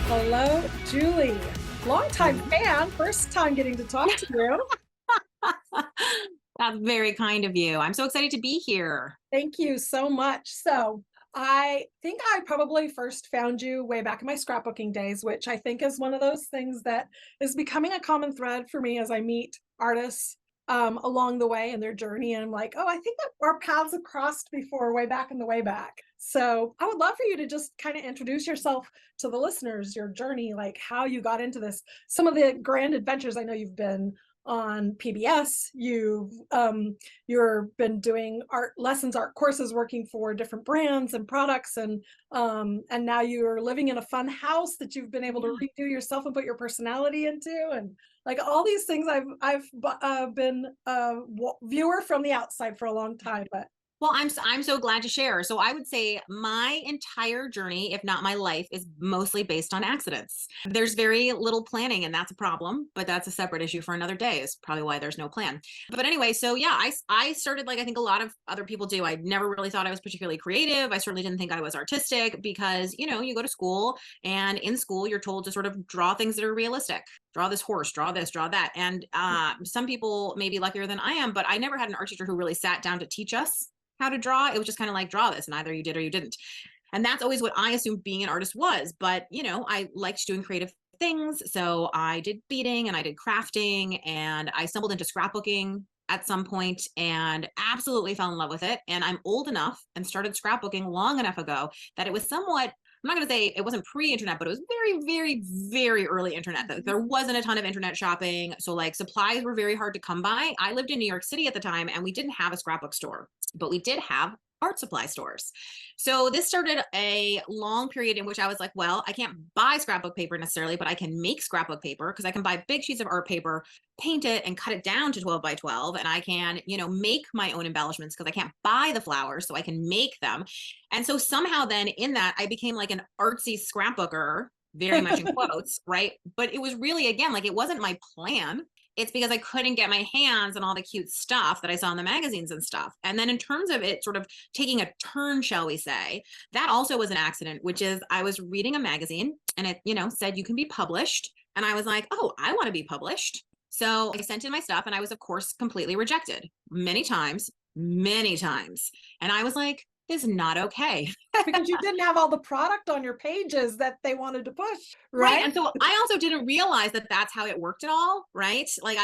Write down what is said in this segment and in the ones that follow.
Hello, Julie. Longtime fan, first time getting to talk to you. That's very kind of you. I'm so excited to be here. Thank you so much. So, I think I probably first found you way back in my scrapbooking days, which I think is one of those things that is becoming a common thread for me as I meet artists along the way in their journey. And I'm like, oh, I think that our paths have crossed before way back in the way back. So, I would love for you to just kind of introduce yourself to the listeners, your journey, like how you got into this, some of the grand adventures. I know you've been on PBS, you've been doing art lessons, art courses, working for different brands and products, and now you're living in a fun house that you've been able to Yeah. redo yourself and put your personality into, and like all these things. I've been a viewer from the outside for a long time, but Well, I'm so glad to share. So I would say my entire journey, if not my life, is mostly based on accidents. There's very little planning, and that's a problem, but that's a separate issue for another day. Is probably why there's no plan. But anyway, so yeah, I started like I think a lot of other people do. I never really thought I was particularly creative. I certainly didn't think I was artistic because, you go to school, and in school you're told to sort of draw things that are realistic. Draw this horse, draw this, draw that. And some people may be luckier than I am, but I never had an art teacher who really sat down to teach us how to draw. It was just kind of like, draw this, and either you did or you didn't. And that's always what I assumed being an artist was. But, I liked doing creative things. So I did beading and I did crafting, and I stumbled into scrapbooking at some point and absolutely fell in love with it. And I'm old enough and started scrapbooking long enough ago that it was somewhat, I'm not going to say it wasn't pre-internet, but it was very, very, very early internet. There wasn't a ton of internet shopping. So like supplies were very hard to come by. I lived in New York City at the time, and we didn't have a scrapbook store, but we did have art supply stores. So this started a long period in which I was like, well, I can't buy scrapbook paper necessarily, but I can make scrapbook paper because I can buy big sheets of art paper, paint it and cut it down to 12 by 12. And I can, make my own embellishments because I can't buy the flowers, so I can make them. And so somehow then in that, I became like an artsy scrapbooker, very much in quotes, right? But it was really, again, like it wasn't my plan. It's because I couldn't get my hands on all the cute stuff that I saw in the magazines and stuff. And then in terms of it sort of taking a turn, shall we say, that also was an accident, which is I was reading a magazine and it, said you can be published. And I was like, oh, I want to be published. So I sent in my stuff, and I was, of course, completely rejected many times, many times. And I was like, this is not okay. because you didn't have all the product on your pages that they wanted to push, Right. right? And so I also didn't realize that that's how it worked at all. Right. Like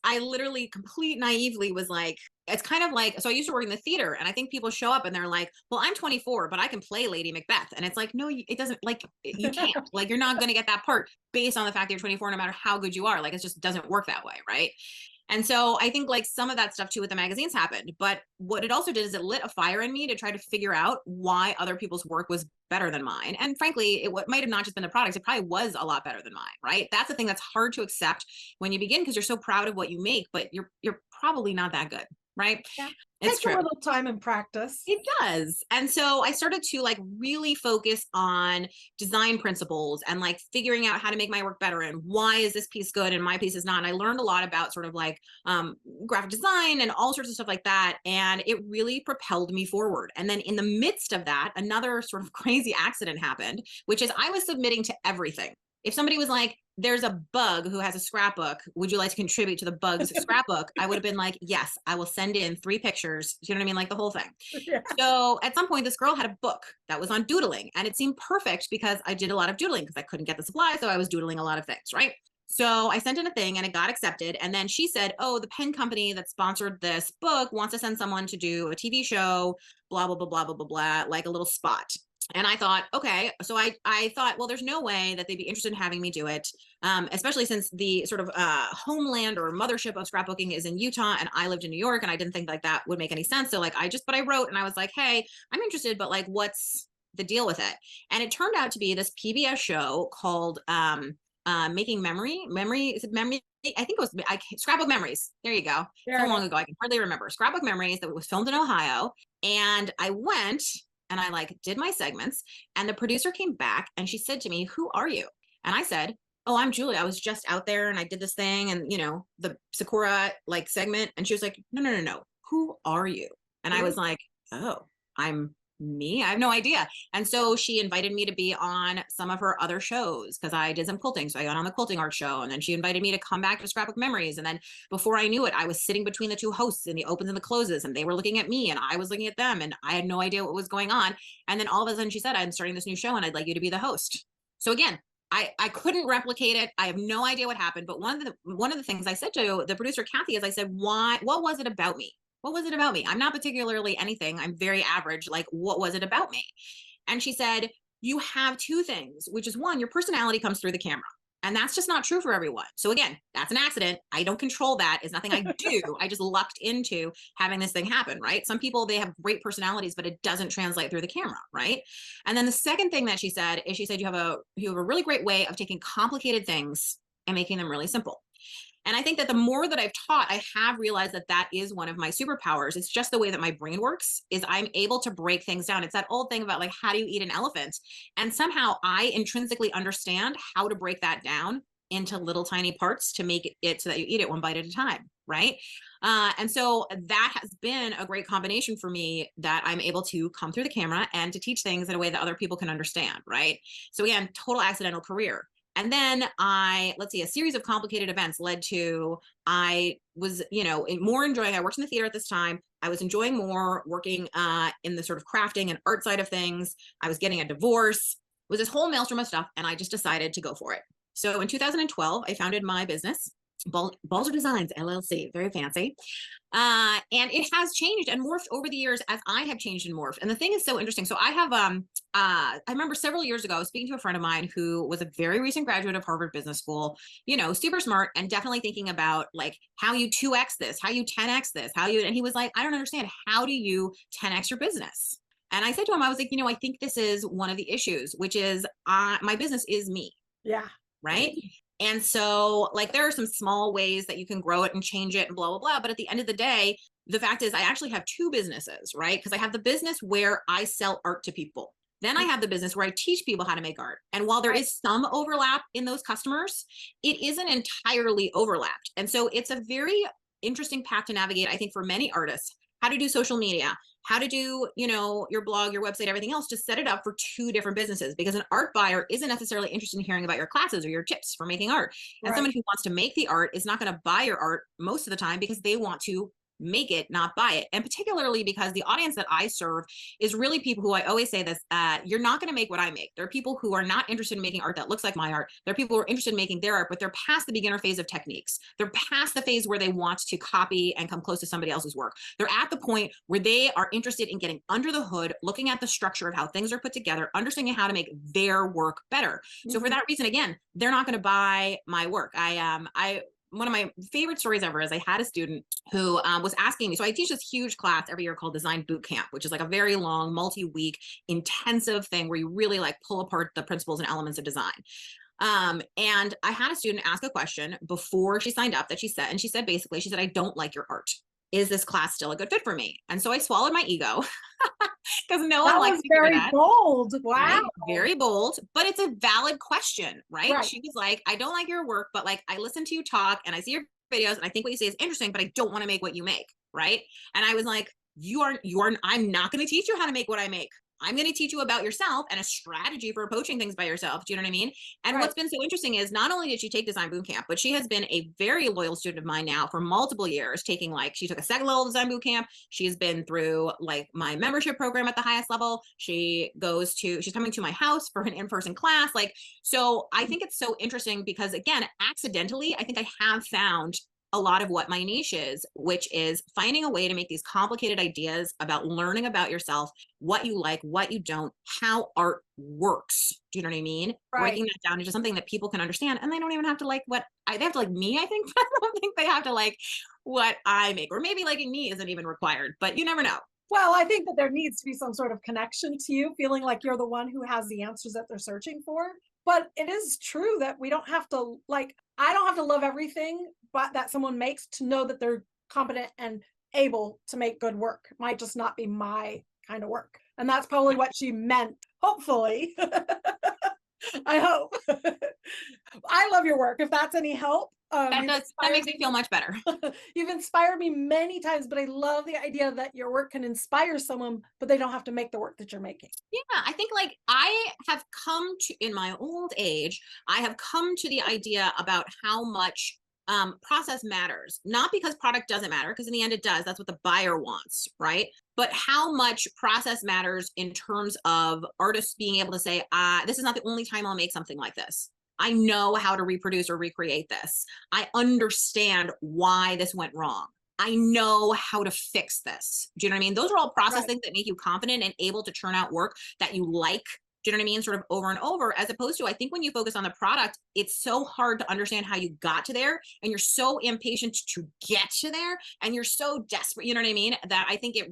I literally complete naively was like, it's kind of like, so I used to work in the theater, and I think people show up and they're like, well, I'm 24, but I can play Lady Macbeth. And it's like, no, it doesn't, like, you can't, like, you're not going to get that part based on the fact that you're 24, no matter how good you are. Like, it just doesn't work that way. Right. And so I think like some of that stuff too with the magazines happened, but what it also did is it lit a fire in me to try to figure out why other people's work was better than mine. And frankly, it might have not just been the products, it probably was a lot better than mine, right? That's the thing that's hard to accept when you begin, because you're so proud of what you make, but you're probably not that good, right? Yeah. It's Takes a true. little time and practice. It does. And so I started to like really focus on design principles and like figuring out how to make my work better and why is this piece good and my piece is not. And I learned a lot about sort of like graphic design and all sorts of stuff like that. And it really propelled me forward. And then in the midst of that, another sort of crazy accident happened, which is I was submitting to everything. If somebody was like, there's a bug who has a scrapbook, would you like to contribute to the bug's scrapbook? I would have been like, yes, I will send in 3 pictures. You know what I mean? Like the whole thing. Yeah. So at some point, this girl had a book that was on doodling, and it seemed perfect because I did a lot of doodling because I couldn't get the supply. So I was doodling a lot of things, right? So I sent in a thing and it got accepted. And then she said, oh, the pen company that sponsored this book wants to send someone to do a TV show, blah, blah, blah, blah, blah, blah, blah, like a little spot. And I thought, okay, so I thought, well, there's no way that they'd be interested in having me do it, especially since the sort of homeland or mothership of scrapbooking is in Utah, and I lived in New York, and I didn't think like that would make any sense. So like but I wrote and I was like, hey, I'm interested, but like, what's the deal with it? And it turned out to be this PBS show called Making Memory. Is it Memory? I think it was Scrapbook Memories. There you go. So long ago, I can hardly remember. Scrapbook Memories, that was filmed in Ohio, and I went. And I like did my segments, and the producer came back and she said to me, who are you? And I said, oh, I'm Julie. I was just out there and I did this thing and, the Sakura like segment. And she was like, no. Who are you? And I was like, oh, I'm me? I have no idea. And so she invited me to be on some of her other shows because I did some quilting. So I got on the quilting art show, and then she invited me to come back to Scrapbook Memories. And then before I knew it, I was sitting between the two hosts in the opens and the closes, and they were looking at me and I was looking at them, and I had no idea what was going on. And then all of a sudden she said, I'm starting this new show and I'd like you to be the host. So again, I couldn't replicate it. I have no idea what happened. But one of the things I said to the producer, Kathy, is I said, what was it about me? What was it about me? I'm not particularly anything. I'm very average. Like, what was it about me? And she said, you have two things, which is one, your personality comes through the camera. And that's just not true for everyone. So again, that's an accident. I don't control that. It's nothing I do. I just lucked into having this thing happen, right? Some people, they have great personalities, but it doesn't translate through the camera, right? And then the second thing that she said is, she said, you have a really great way of taking complicated things and making them really simple. And I think that the more that I've taught, I have realized that that is one of my superpowers. It's just the way that my brain works, is I'm able to break things down. It's that old thing about like, how do you eat an elephant? And somehow I intrinsically understand how to break that down into little tiny parts to make it so that you eat it one bite at a time, right? And so that has been a great combination for me, that I'm able to come through the camera and to teach things in a way that other people can understand, right? So again, total accidental career. And then let's see, a series of complicated events led to, I was, more enjoying, I worked in the theater at this time. I was enjoying more working in the sort of crafting and art side of things. I was getting a divorce, it was this whole maelstrom of stuff. And I just decided to go for it. So in 2012, I founded my business, Balzer Designs, LLC, very fancy. And it has changed and morphed over the years as I have changed and morphed. And the thing is so interesting. So I have, I remember several years ago, I was speaking to a friend of mine who was a very recent graduate of Harvard Business School, super smart, and definitely thinking about like how you 2X this, how you 10X this, and he was like, I don't understand. How do you 10X your business? And I said to him, I was like, I think this is one of the issues, which is my business is me. Yeah. Right. And so like, there are some small ways that you can grow it and change it and blah, blah, blah. But at the end of the day, the fact is I actually have two businesses, right? Because I have the business where I sell art to people. Then I have the business where I teach people how to make art. And while there is some overlap in those customers, it isn't entirely overlapped. And so it's a very interesting path to navigate, I think, for many artists, how to do social media, how to do, your blog, your website, everything else, to set it up for two different businesses, because an art buyer isn't necessarily interested in hearing about your classes or your tips for making art. And someone who wants to make the art is not going to buy your art most of the time because they want to make it, not buy it. And particularly because the audience that I serve is really people who, I always say this, you're not going to make what I make. There are people who are not interested in making art that looks like my art. There are people who are interested in making their art, but they're past the beginner phase of techniques. They're past the phase where they want to copy and come close to somebody else's work. They're at the point where they are interested in getting under the hood, looking at the structure of how things are put together, understanding how to make their work better. So for that reason, again, they're not going to buy my work. One of my favorite stories ever is I had a student who was asking me, so I teach this huge class every year called Design Boot Camp, which is like a very long, multi-week, intensive thing where you really like pull apart the principles and elements of design. And I had a student ask a question before she signed up she said, I don't like your art. Is this class still a good fit for me? And so I swallowed my ego because no one likes to hear that. Very bold. Wow. Right? Very bold, but it's a valid question, right? She was like, I don't like your work, but like, I listen to you talk and I see your videos and I think what you say is interesting, but I don't want to make what you make. Right. And I was like, I'm not going to teach you how to make what I make. I'm going to teach you about yourself and a strategy for approaching things by yourself. Do you know what I mean? And what's been so interesting is not only did she take Design Boot Camp, but she has been a very loyal student of mine now for multiple years, she took a second level Design Boot Camp. She's been through like my membership program at the highest level. She's coming to my house for an in-person class. So I think it's so interesting because again, accidentally, I think I have found a lot of what my niche is, which is finding a way to make these complicated ideas about learning about yourself, what you like, what you don't, how art works. Do you know what I mean? Breaking that down into something that people can understand. And they don't even have to like they have to like me, I think, but I don't think they have to like what I make, or maybe liking me isn't even required, but you never know. Well, I think that there needs to be some sort of connection to you, feeling like you're the one who has the answers that they're searching for. But it is true that we don't have to I don't have to love everything but that someone makes to know that they're competent and able to make good work. It might just not be my kind of work. And that's probably what she meant, hopefully. I hope. I love your work. If that's any help, That makes me feel much better. you've inspired me many times, but I love the idea that your work can inspire someone, but they don't have to make the work that you're making. Yeah, I think like I have come to, in my old age, I have come to the idea about how much process matters. Not because product doesn't matter, because in the end it does. That's what the buyer wants, right? But how much process matters in terms of artists being able to say, this is not the only time I'll make something like this. I know how to reproduce or recreate this. I understand why this went wrong. I know how to fix this. Do you know what I mean? Those are all process Right. things that make you confident and able to churn out work that you like. Do you know what I mean? Sort of over and over, as opposed to, I think when you focus on the product, it's so hard to understand how you got to there. And you're so impatient to get to there. And you're so desperate, you know what I mean? That I think it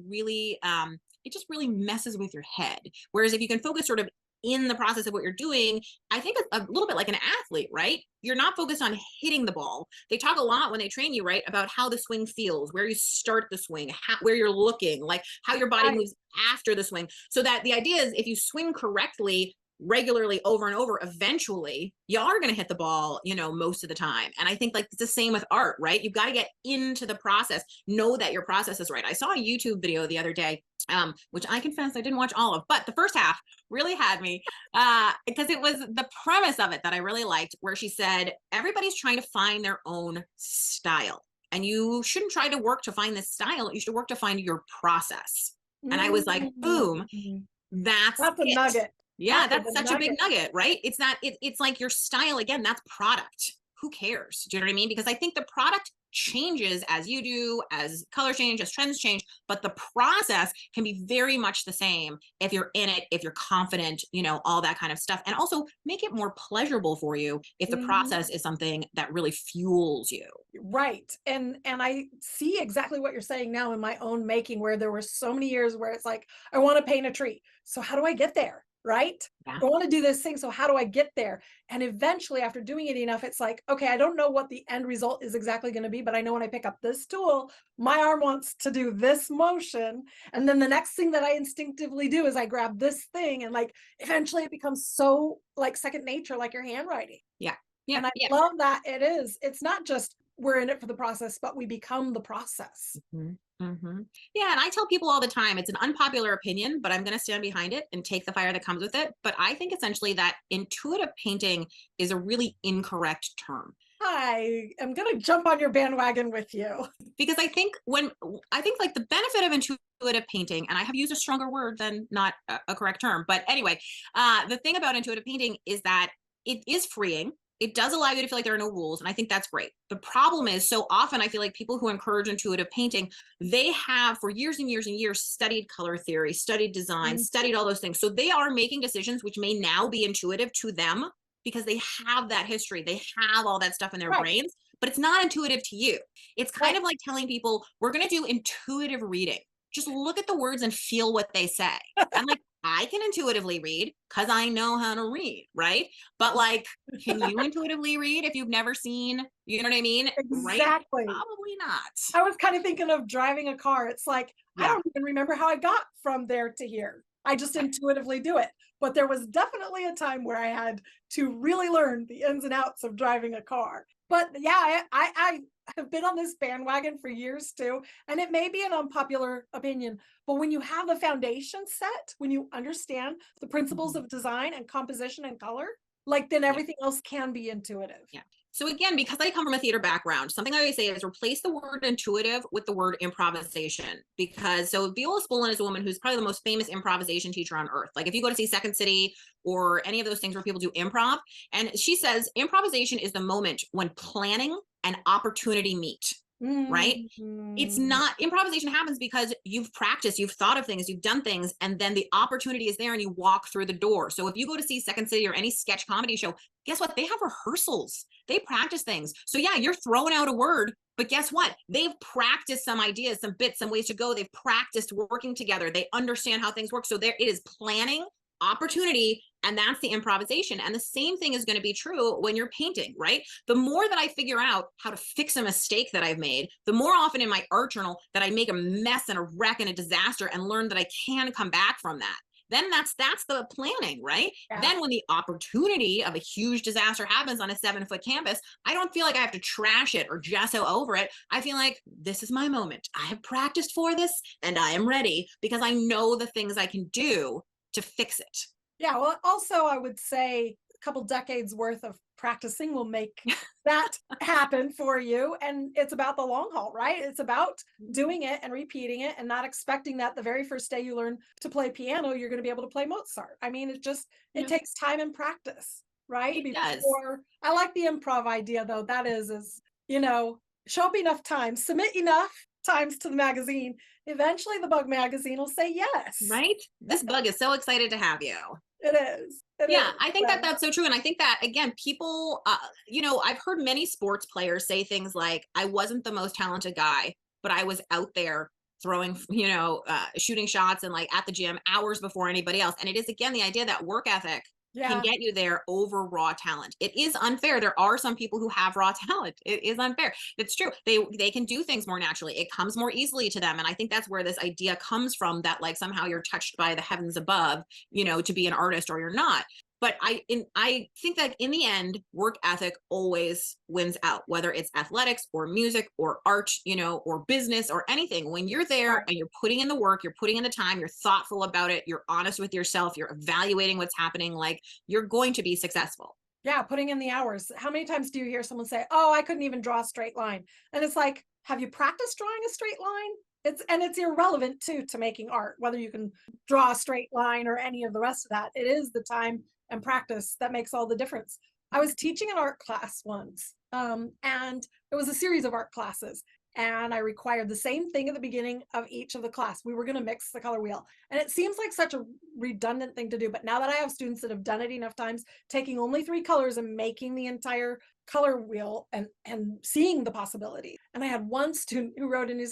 just really messes with your head. Whereas if you can focus sort of in the process of what you're doing, I think a little bit like an athlete, right? You're not focused on hitting the ball. They talk a lot when they train you, right, about how the swing feels, where you start the swing, where you're looking, like how your body moves after the swing. So that the idea is if you swing correctly, regularly over and over, eventually you are going to hit the ball, most of the time. And I think like it's the same with art, right? You've got to get into the process, know that your process is right. I saw a YouTube video the other day, which I confess I didn't watch all of, but the first half really had me because it was the premise of it that I really liked, where she said, everybody's trying to find their own style. And you shouldn't try to work to find this style. You should work to find your process. And I was like, boom, that's a it. nugget. Yeah, that's such a big nugget, right? It's like your style, again, that's product. Who cares? Do you know what I mean? Because I think the product changes as you do, as colors change, as trends change, but the process can be very much the same if you're in it, if you're confident, all that kind of stuff. And also make it more pleasurable for you if the process is something that really fuels you. Right. And I see exactly what you're saying now in my own making, where there were so many years where it's like, I want to paint a tree. So how do I get there? Right? Yeah. I want to do this thing. So how do I get there? And eventually, after doing it enough, it's like, okay, I don't know what the end result is exactly going to be, but I know when I pick up this tool, my arm wants to do this motion. And then the next thing that I instinctively do is I grab this thing, and like eventually it becomes so like second nature, like your handwriting. Yeah. Yeah. And I love that it's not just we're in it for the process, but we become the process. Yeah, and I tell people all the time, it's an unpopular opinion, but I'm going to stand behind it and take the fire that comes with it. But I think essentially that intuitive painting is a really incorrect term. I am going to jump on your bandwagon with you. Because I think like the benefit of intuitive painting, and I have used a stronger word than not a correct term, but anyway, the thing about intuitive painting is that it is freeing. It does allow you to feel like there are no rules. And I think that's great. The problem is, so often I feel like people who encourage intuitive painting, they have for years and years and years studied color theory, studied design, studied all those things. So they are making decisions which may now be intuitive to them because they have that history. They have all that stuff in their brains, but it's not intuitive to you. It's kind of like telling people, we're going to do intuitive reading. Just look at the words and feel what they say. I'm like, I can intuitively read because I know how to read, right? But like, can you intuitively read if you've never seen, you know what I mean? Exactly. Right? Probably not. I was kind of thinking of driving a car. It's like, I don't even remember how I got from there to here. I just intuitively do it. But there was definitely a time where I had to really learn the ins and outs of driving a car. But yeah, I have been on this bandwagon for years too. And it may be an unpopular opinion, but when you have the foundation set, when you understand the principles of design and composition and color, like then everything else can be intuitive. Yeah. So again, because I come from a theater background, something I always say is replace the word intuitive with the word improvisation. Because so Viola Spolin is a woman who's probably the most famous improvisation teacher on earth. Like if you go to see Second City or any of those things where people do improv, and she says improvisation is the moment when planning and opportunity meet. Right? It's not, improvisation happens because you've practiced, you've thought of things, you've done things, and then the opportunity is there and you walk through the door. So if you go to see Second City or any sketch comedy show, guess what? They have rehearsals. They practice things. So yeah, you're throwing out a word, but guess what? They've practiced some ideas, some bits, some ways to go. They've practiced working together. They understand how things work. So there it is, planning, opportunity, and that's the improvisation. And the same thing is going to be true when you're painting, right? The more that I figure out how to fix a mistake that I've made, the more often in my art journal that I make a mess and a wreck and a disaster and learn that I can come back from that. then that's the planning, right? Yeah. Then when the opportunity of a huge disaster happens on a 7-foot canvas, I don't feel like I have to trash it or gesso over it. I feel like this is my moment. I have practiced for this and I am ready because I know the things I can do to fix it. Yeah. Well, also, I would say a couple decades worth of practicing will make that happen for you. And it's about the long haul, right? It's about doing it and repeating it and not expecting that the very first day you learn to play piano, you're going to be able to play Mozart. I mean, it Yeah, takes time and practice, right? it does. Before I like the improv idea though. That is, show up enough times, submit enough times to the magazine. Eventually the bug magazine will say yes. Right? This bug is so excited to have you. It is. It Yeah, is. I think that So, that's so true. And I think that, again, people, I've heard many sports players say things like, I wasn't the most talented guy, but I was out there throwing, shooting shots and like at the gym hours before anybody else. And it is, again, the idea that work ethic can yeah. get you there over raw talent. It is unfair. There are some people who have raw talent. It is unfair. It's true. They can do things more naturally. It comes more easily to them. And I think that's where this idea comes from, that like somehow you're touched by the heavens above, to be an artist, or you're not. But I think that in the end, work ethic always wins out, whether it's athletics or music or art, or business or anything. When you're there Right. and you're putting in the work, you're putting in the time, you're thoughtful about it, you're honest with yourself, you're evaluating what's happening, like, you're going to be successful. Yeah, putting in the hours. How many times do you hear someone say, "Oh, I couldn't even draw a straight line?" And it's like, have you practiced drawing a straight line? It's irrelevant too to making art, whether you can draw a straight line or any of the rest of that. It is the time and practice that makes all the difference. I was teaching an art class once, and it was a series of art classes. And I required the same thing at the beginning of each of the class. We were going to mix the color wheel. And it seems like such a redundant thing to do. But now that I have students that have done it enough times, taking only 3 colors and making the entire color wheel and seeing the possibility. And I had one student who wrote, and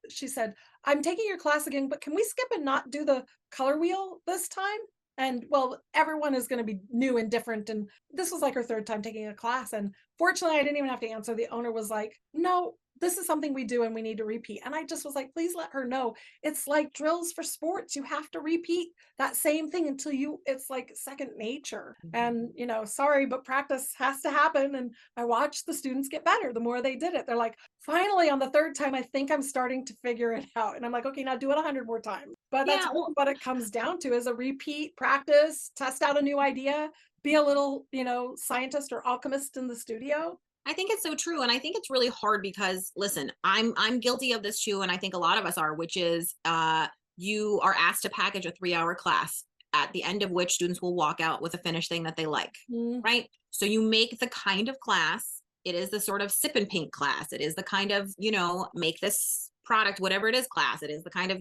she said, "I'm taking your class again, but can we skip and not do the color wheel this time?" And well, everyone is going to be new and different. And this was like her third time taking a class. And fortunately, I didn't even have to answer. The owner was like, "No, this is something we do and we need to repeat." And I just was like, please let her know. It's like drills for sports. You have to repeat that same thing until it's like second nature. Mhm. And, sorry, but practice has to happen. And I watched the students get better the more they did it. They're like, finally, on the third time, I think I'm starting to figure it out. And I'm like, okay, now do it 100 more times. But that's Yeah, really well, what it comes down to, is a repeat practice, test out a new idea, be a little, scientist or alchemist in the studio. I think it's so true. And I think it's really hard because, listen, I'm guilty of this too, and I think a lot of us are, which is you are asked to package a 3-hour class, at the end of which students will walk out with a finished thing that they like, Mm, right? So you make the kind of class, it is the sort of sip and paint class. It is the kind of, make this product, whatever it is class. It is the kind of,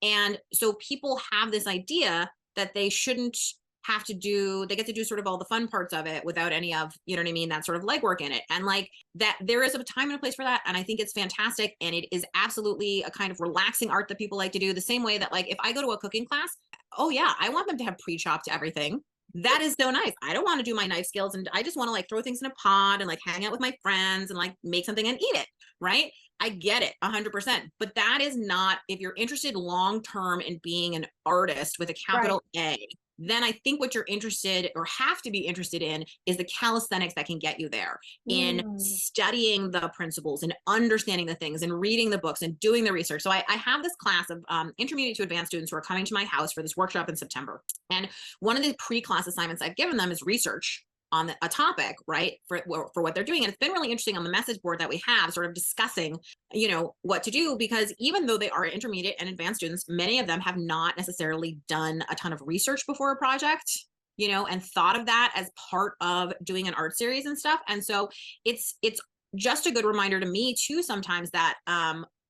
and so people have this idea that they shouldn't they get to do sort of all the fun parts of it without any of, you know what I mean, that sort of legwork in it. And like that, there is a time and a place for that. And I think it's fantastic. And it is absolutely a kind of relaxing art that people like to do, the same way that, like, if I go to a cooking class, oh yeah, I want them to have pre-chopped everything. That is so nice. I don't want to do my knife skills, and I just want to like throw things in a pot and like hang out with my friends and like make something and eat it. Right. I get it 100%. But that is not, if you're interested long term in being an artist with a right. capital A, then I think what you're interested, or have to be interested in, is the calisthenics that can get you there, in Mm. studying the principles and understanding the things and reading the books and doing the research. So I have this class of intermediate to advanced students who are coming to my house for this workshop in September. And one of the pre-class assignments I've given them is research on a topic, right, for what they're doing. And it's been really interesting on the message board that we have, sort of discussing, what to do, because even though they are intermediate and advanced students, many of them have not necessarily done a ton of research before a project, and thought of that as part of doing an art series and stuff. And so it's just a good reminder to me too, sometimes, that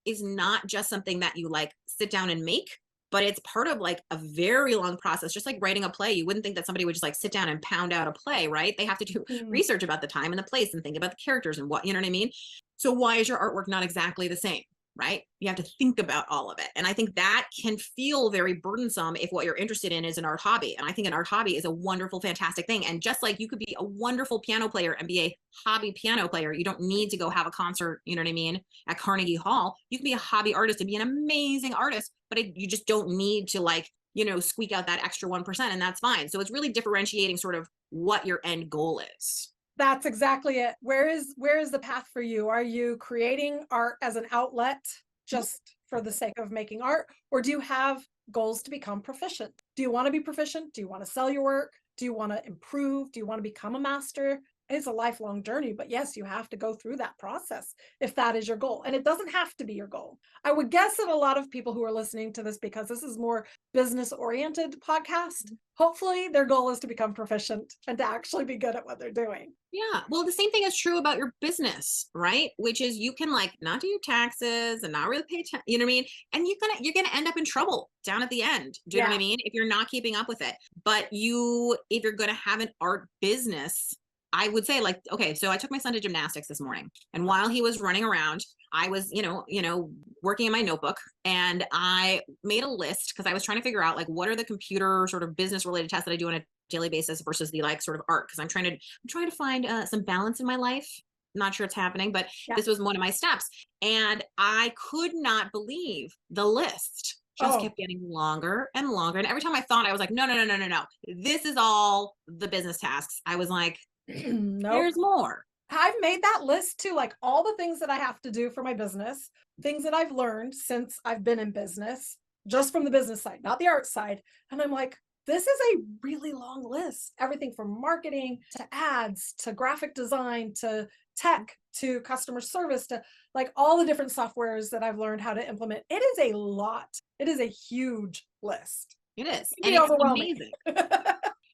is not just something that you like sit down and make, but it's part of like a very long process, just like writing a play. You wouldn't think that somebody would just like sit down and pound out a play, right? They have to do Mm. research about the time and the place and think about the characters and what, you know what I mean? So why is your artwork not exactly the same? Right? You have to think about all of it. And I think that can feel very burdensome if what you're interested in is an art hobby. And I think an art hobby is a wonderful, fantastic thing. And just like you could be a wonderful piano player and be a hobby piano player, you don't need to go have a concert, you know what I mean, at Carnegie Hall. You can be a hobby artist and be an amazing artist, but you just don't need to like squeak out that extra 1%, and that's fine. So it's really differentiating sort of what your end goal is. That's exactly it. Where is the path for you? Are you creating art as an outlet just for the sake of making art? Or do you have goals to become proficient? Do you want to be proficient? Do you want to sell your work? Do you want to improve? Do you want to become a master? It's a lifelong journey, but yes, you have to go through that process if that is your goal. And it doesn't have to be your goal. I would guess that a lot of people who are listening to this, because this is more business oriented podcast, hopefully their goal is to become proficient and to actually be good at what they're doing. Yeah. Well, the same thing is true about your business, right? Which is you can like not do your taxes and not really pay attention, you know what I mean? And you're gonna end up in trouble down at the end. Do you know what I Yeah. mean? If you're not keeping up with it. But if you're gonna have an art business, I would say like, okay, so I took my son to gymnastics this morning, and while he was running around, I was, working in my notebook, and I made a list because I was trying to figure out like what are the computer sort of business related tests that I do on a daily basis versus the like sort of art, because I'm trying to find some balance in my life. Not sure it's happening, but Yeah. this was one of my steps, and I could not believe the list just Oh, kept getting longer and longer. And every time I thought, I was like, no, no, no, no, no, no. This is all the business tasks. I was like, nope. there's more. I've made that list too, like all the things that I have to do for my business, things that I've learned since I've been in business, just from the business side, not the art side. And I'm like, this is a really long list. Everything from marketing to ads to graphic design to tech to customer service to like all the different softwares that I've learned how to implement. It is a lot. It is a huge list. It is. It can And be it's overwhelming. amazing.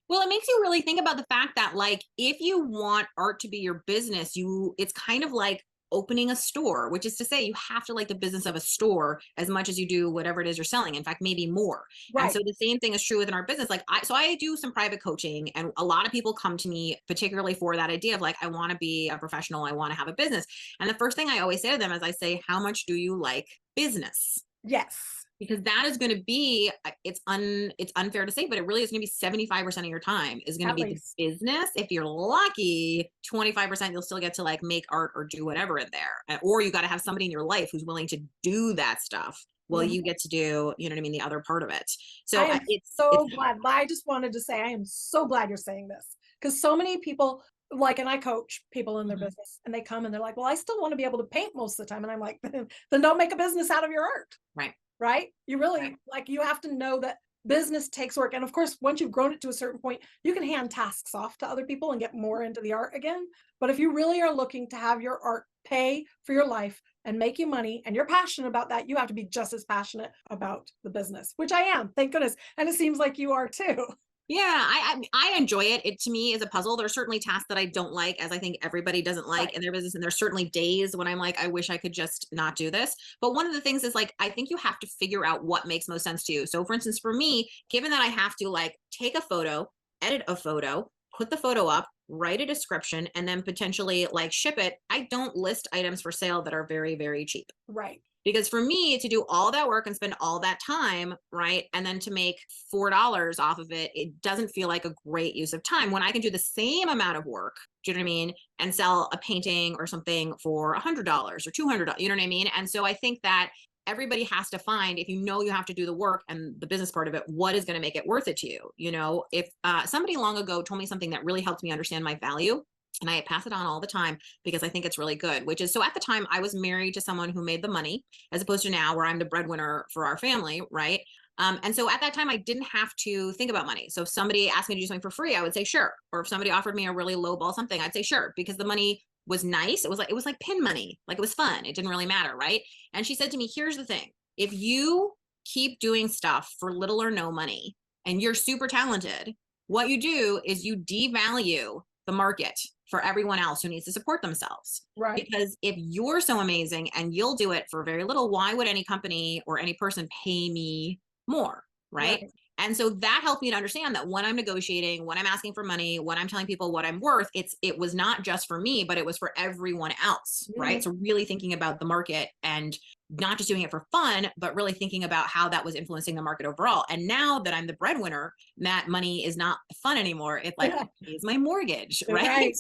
Well, it makes you really think about the fact that like if you want art to be your business, it's kind of like opening a store, which is to say you have to like the business of a store as much as you do whatever it is you're selling. In fact, maybe more. And Right. so the same thing is true within our business. Like I do some private coaching, and a lot of people come to me particularly for that idea of like, I want to be a professional, I want to have a business. And the first thing I always say to them is I say, how much do you like business? Yes. Because that is going to be it's unfair to say, but it really is going to be 75% of your time is going to At be the least. business. If you're lucky, 25% you'll still get to like make art or do whatever in there, or you got to have somebody in your life who's willing to do that stuff. Well, Mhm. you get to do, you know what I mean, the other part of it. I So am it's so glad. I just wanted to say I am so glad you're saying this, because so many people like, and I coach people in their Mhm. business, and they come and they're like, well, I still want to be able to paint most of the time. And I'm like, then don't make a business out of your art, Right. right? You Right. really like, you have to know that business takes work. And of course, once you've grown it to a certain point, you can hand tasks off to other people and get more into the art again. But if you really are looking to have your art pay for your life and make you money, and you're passionate about that, you have to be just as passionate about the business, which I am, thank goodness. And it seems like you are too. Yeah, I enjoy it. It to me is a puzzle. There's certainly tasks that I don't like, as I think everybody doesn't like Right. in their business. And there's certainly days when I'm like, I wish I could just not do this. But one of the things is like, I think you have to figure out what makes most sense to you. So for instance, for me, given that I have to like take a photo, edit a photo, put the photo up, write a description, and then potentially like ship it, I don't list items for sale that are very, very cheap. Right. Because for me to do all that work and spend all that time, right, and then to make $4 off of it, it doesn't feel like a great use of time when I can do the same amount of work, do you know what I mean, and sell a painting or something for $100 or $200, you know what I mean? And so I think that everybody has to find, if you know you have to do the work and the business part of it, what is going to make it worth it to you? You know, if somebody long ago told me something that really helped me understand my value, and I pass it on all the time because I think it's really good, which is, so at the time I was married to someone who made the money, as opposed to now where I'm the breadwinner for our family, right? And so at that time I didn't have to think about money. So if somebody asked me to do something for free, I would say sure. Or if somebody offered me a really low ball something, I'd say sure, because the money was nice. It was like pin money. Like it was fun. It didn't really matter, right? And she said to me, here's the thing. If you keep doing stuff for little or no money and you're super talented, what you do is you devalue the market for everyone else who needs to support themselves. Right. Because if you're so amazing and you'll do it for very little, why would any company or any person pay me more? Right. Right. And so that helped me to understand that when I'm negotiating, when I'm asking for money, when I'm telling people what I'm worth, it was not just for me, but it was for everyone else. Right. Mhm. So really thinking about the market and not just doing it for fun, but really thinking about how that was influencing the market overall. And now that I'm the breadwinner, that money is not fun anymore. It's like Yeah. pays my mortgage, right? Right.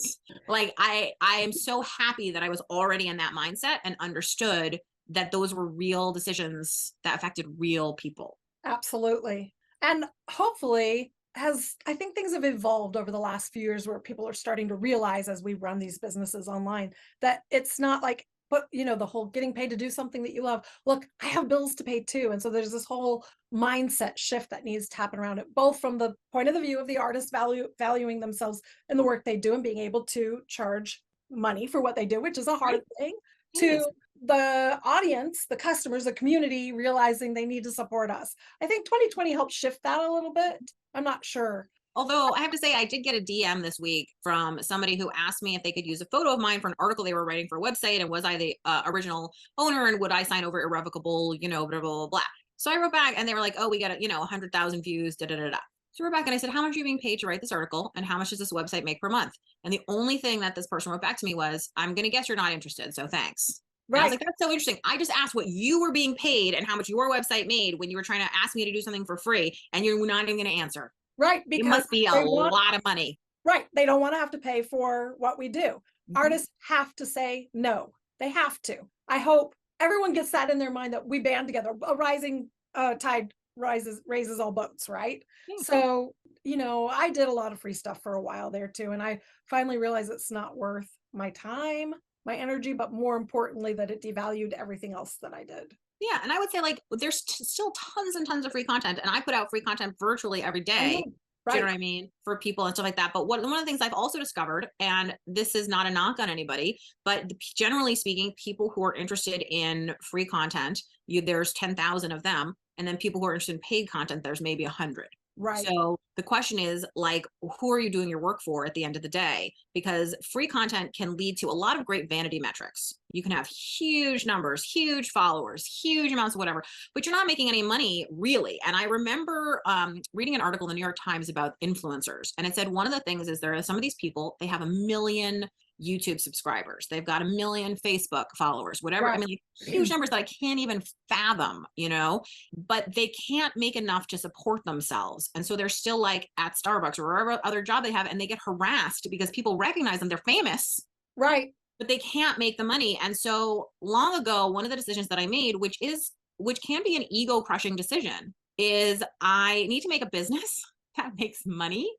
Like I am so happy that I was already in that mindset and understood that those were real decisions that affected real people. Absolutely. And hopefully I think things have evolved over the last few years where people are starting to realize as we run these businesses online that it's not like, but the whole getting paid to do something that you love. Look, I have bills to pay too. And so there's this whole mindset shift that needs to happen around it, both from the point of the view of the artist valuing themselves in the work they do and being able to charge money for what they do, which is a Right? hard thing, It is. to the audience, the customers, the community realizing they need to support us. I think 2020 helped shift that a little bit. I'm not sure. Although I have to say, I did get a DM this week from somebody who asked me if they could use a photo of mine for an article they were writing for a website, and was I the original owner, and would I sign over irrevocable, blah, blah, blah, blah. So I wrote back and they were like, oh, we got 100,000 views, da, da, da, da. So I wrote back and I said, how much are you being paid to write this article? And how much does this website make per month? And the only thing that this person wrote back to me was, I'm going to guess you're not interested. So thanks. And I was Right, like, that's so interesting. I just asked what you were being paid and how much your website made when you were trying to ask me to do something for free, and you're not even going to answer. right, It because must be a they want lot of money. right, they don't want to have to pay for what we do. Mhm. Artists have to say no. They have to. I hope everyone gets that in their mind that we band together. A rising tide raises all boats, right? Yeah. So, I did a lot of free stuff for a while there too, and I finally realized it's not worth my time, my energy, but more importantly, that it devalued everything else that I did. Yeah, and I would say, like, there's still tons and tons of free content, and I put out free content virtually every I know, day. Do you know right? what I mean? For people and stuff like that. But one of the things I've also discovered, and this is not a knock on anybody, but generally speaking, people who are interested in free content, there's 10,000 of them, and then people who are interested in paid content, there's maybe 100. Right. So the question is, like, who are you doing your work for at the end of the day? Because free content can lead to a lot of great vanity metrics. You can have huge numbers, huge followers, huge amounts of whatever, but you're not making any money really. And I remember reading an article in the New York Times about influencers, and it said one of the things is there are some of these people, they have 1 million YouTube subscribers, they've got 1 million Facebook followers, whatever. I Right. mean, like, huge numbers that I can't even fathom, but they can't make enough to support themselves. And so they're still like at Starbucks or wherever other job they have, and they get harassed because people recognize them. They're famous, Right. but they can't make the money. And so long ago, one of the decisions that I made, which can be an ego crushing decision, is I need to make a business that makes money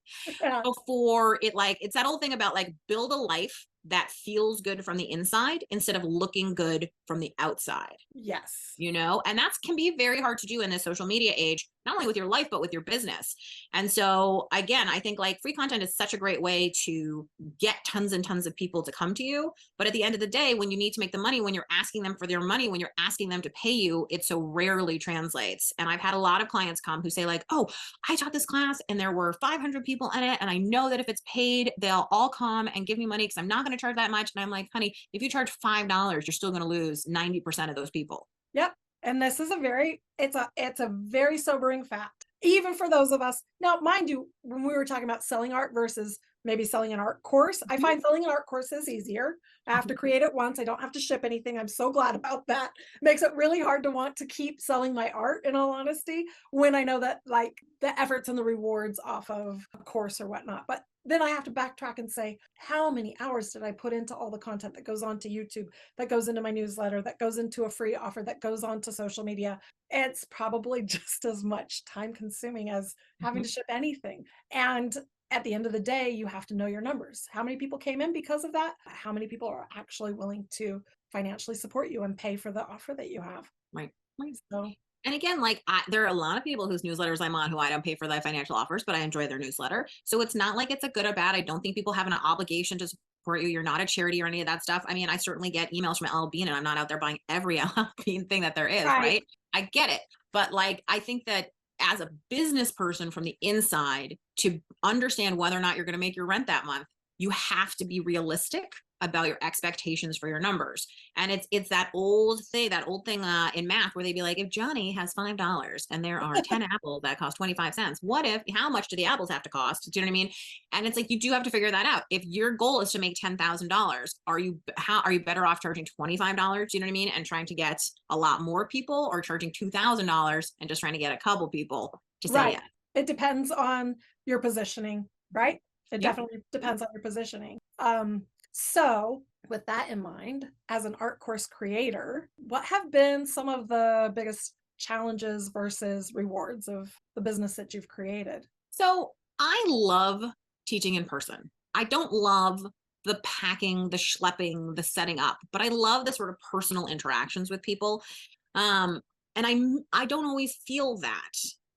Yeah. before it's that old thing about, like, build a life that feels good from the inside instead of looking good from the outside. Yes. And that can be very hard to do in this social media age, not only with your life but with your business. And so again, I think, like, free content is such a great way to get tons and tons of people to come to you, but at the end of the day, when you need to make the money, when you're asking them for their money, when you're asking them to pay you, it so rarely translates. And I've had a lot of clients come who say, like, oh, I taught this class and there were 500 people in it, and I know that if it's paid, they'll all come and give me money because I'm not going to charge that much. And I'm like, honey, if you charge $5, you're still going to lose 90% of those people. Yep. And this is it's a very sobering fact, even for those of us. Now, mind you, when we were talking about selling art versus maybe selling an art course, I Mhm. find selling an art course is easier. I have to create it once. I don't have to ship anything. I'm so glad about that. Makes it really hard to want to keep selling my art, in all honesty, when I know that, like, the efforts and the rewards off of a course or whatnot. But then I have to backtrack and say, how many hours did I put into all the content that goes onto YouTube, that goes into my newsletter, that goes into a free offer, that goes onto social media? It's probably just as much time consuming as having Mhm. to ship anything. And at the end of the day, you have to know your numbers. How many people came in because of that? How many people are actually willing to financially support you and pay for the offer that you have? Right. Right. So, And again, like, there are a lot of people whose newsletters I'm on who I don't pay for their financial offers, but I enjoy their newsletter. So it's not like it's a good or bad. I don't think people have an obligation to support you. You're not a charity or any of that stuff. I mean, I certainly get emails from LL Bean, and I'm not out there buying every LL Bean thing that there is, right, right? I get it. But, like, I think that as a business person from the inside, to understand whether or not you're going to make your rent that month, you have to be realistic about your expectations for your numbers. And it's that old thing in math where they'd be like, if Johnny has $5 and there are 10 apples that cost 25 cents, how much do the apples have to cost? Do you know what I mean? And it's like, you do have to figure that out. If your goal is to make $10,000, are you better off charging $25? Do you know what I mean? And trying to get a lot more people, or charging $2,000 and just trying to get a couple people to say right. yes? It depends on your positioning, right? It Yep. definitely depends on your positioning. So with that in mind, as an art course creator, what have been some of the biggest challenges versus rewards of the business that you've created? So I love teaching in person. I don't love the packing, the schlepping, the setting up, but I love the sort of personal interactions with people. And I don't always feel that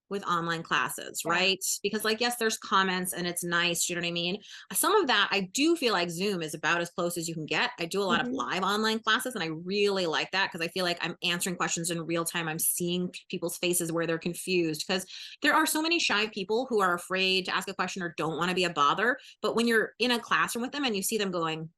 with online classes, Yeah. right? Because like, yes, there's comments and it's nice. You know what I mean? Some of that, I do feel like Zoom is about as close as you can get. I do a lot of Mhm. live online classes and I really like that because I feel like I'm answering questions in real time. I'm seeing people's faces where they're confused because there are so many shy people who are afraid to ask a question or don't want to be a bother. But when you're in a classroom with them and you see them going,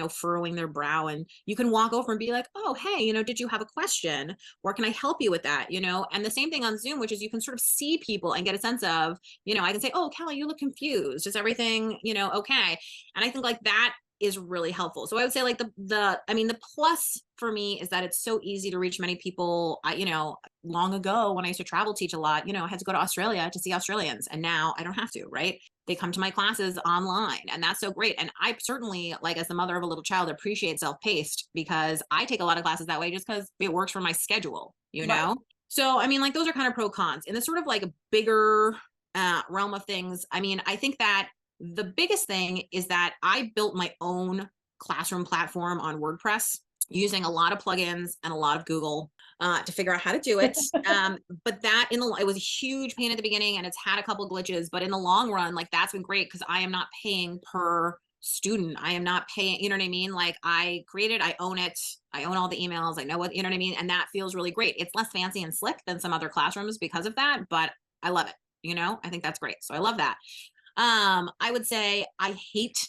furrowing their brow, and you can walk over and be like, oh, hey, did you have a question? Or can I help you with that? And the same thing on Zoom, which is you can sort of see people and get a sense of, I can say, oh, Kellee, you look confused. Is everything, okay? And I think like that is really helpful. So I would say like the plus for me is that it's so easy to reach many people. Long ago when I used to travel teach a lot, I had to go to Australia to see Australians, and now I don't have to, right? They come to my classes online, and that's so great. And I certainly, like as the mother of a little child, appreciate self-paced because I take a lot of classes that way just because it works for my schedule, Right. So I mean, like those are kind of pro cons. In the sort of like a bigger realm of things, I mean, I think that the biggest thing is that I built my own classroom platform on WordPress using a lot of plugins and a lot of Google to figure out how to do it. But that it was a huge pain at the beginning and it's had a couple of glitches, but in the long run, like that's been great because I am not paying per student. I am not paying, you know what I mean? Like I created, I own it. I own all the emails. I know what, you know what I mean? And that feels really great. It's less fancy and slick than some other classrooms because of that, but I love it. I think that's great. So I love that. I would say I hate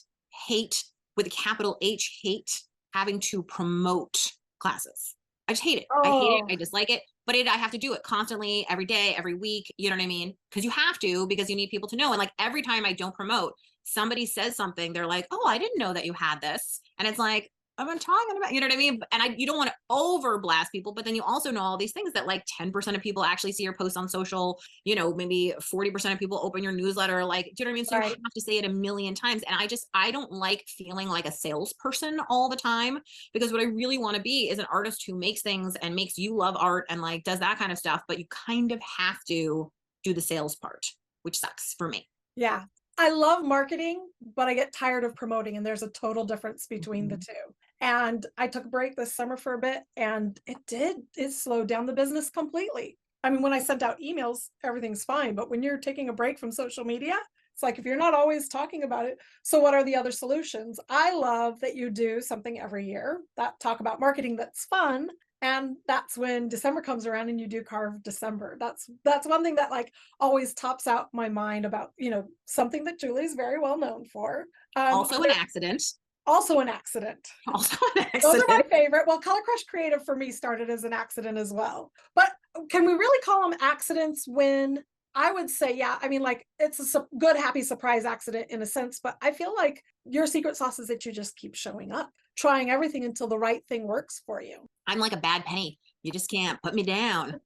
with a capital H, hate having to promote classes. I just hate it. I hate it. Oh, I dislike it. But I have to do it constantly, every day, every week. You know what I mean? Because you have to, because you need people to know. And like every time I don't promote, somebody says something, they're like, oh, I didn't know that you had this. And it's like, I've been talking about, you know what I mean? And you don't want to over blast people, but then you also know all these things that like 10% of people actually see your posts on social, maybe 40% of people open your newsletter. Like, do you know what I mean? So you have right. to say it a million times. And I don't like feeling like a salesperson all the time because what I really want to be is an artist who makes things and makes you love art and like does that kind of stuff. But you kind of have to do the sales part, which sucks for me. Yeah. I love marketing, but I get tired of promoting, and there's a total difference between the Mhm. two. And I took a break this summer for a bit, and it slowed down the business completely. I mean, when I sent out emails, everything's fine, but when you're taking a break from social media, it's like if you're not always talking about it, so what are the other solutions? I love that you do something every year that talk about marketing that's fun. And that's when December comes around and you do Carve December. That's one thing that like always tops out my mind about, something that Julie's very well known for. Also an accident. Also an accident. Also an Those are my accident. favorite. Well, Color Crush Creative for me started as an accident as well. But can we really call them accidents when I would say, yeah, I mean, like it's a good, happy surprise accident in a sense, but I feel like your secret sauce is that you just keep showing up, trying everything until the right thing works for you. I'm like a bad penny. You just can't put me down.